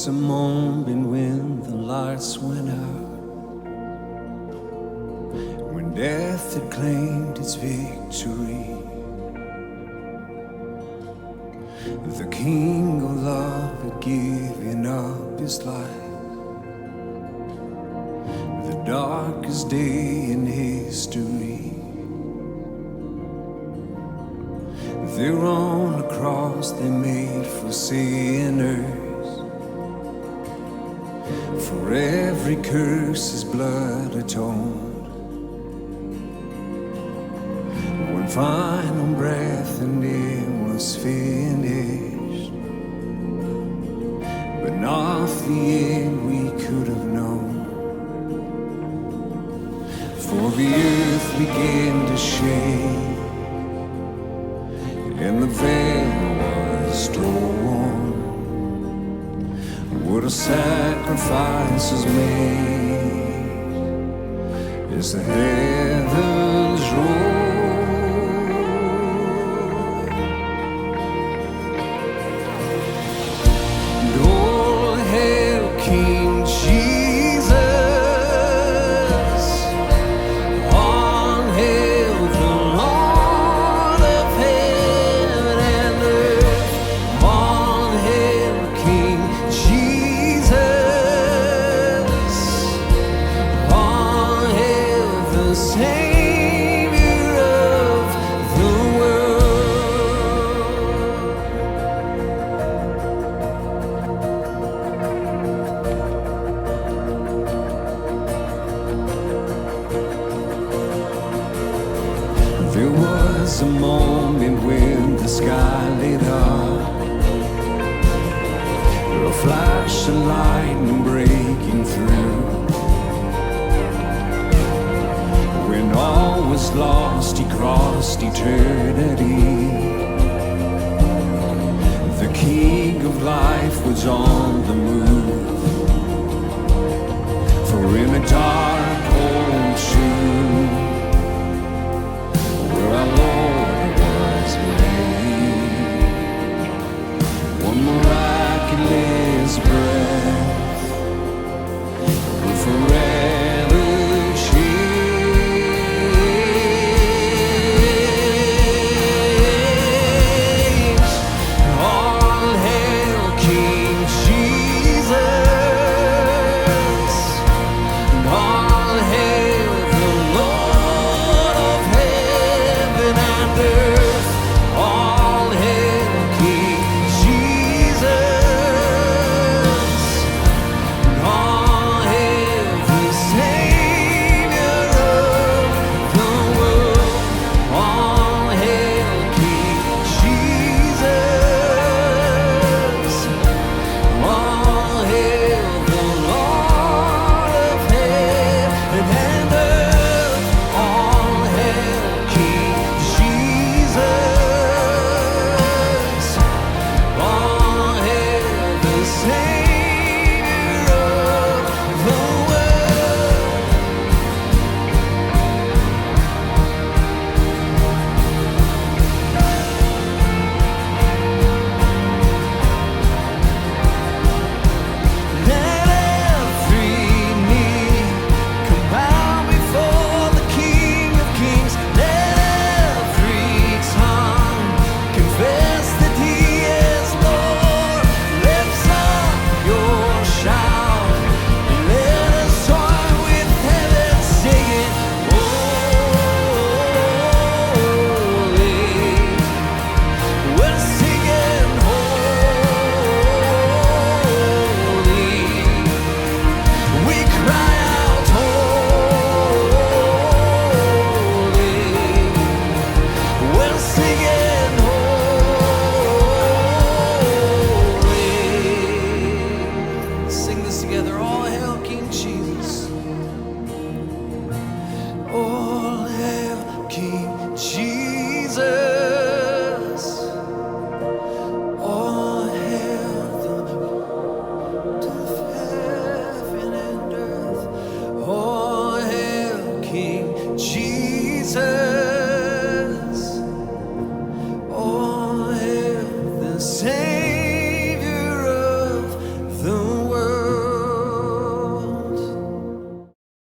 was a moment when the lights went out, when death had claimed its victory. The King of Love had given up his life, the darkest day in history. There on the cross they made for sinners, for every curse his blood atoned. One final breath and it was finished, but not the end we could have known. For the earth began to shake, and the veil was torn. What a sacrifice is made as the heavens roar. And all hail King Jesus, all hail the Lord of heaven and earth, all hail King Jesus, all hail the Savior of the world. There was a moment when the sky lit up, a flash of lightning breaking through. When all was lost, he crossed eternity. The King of Life was on the move, for in the dark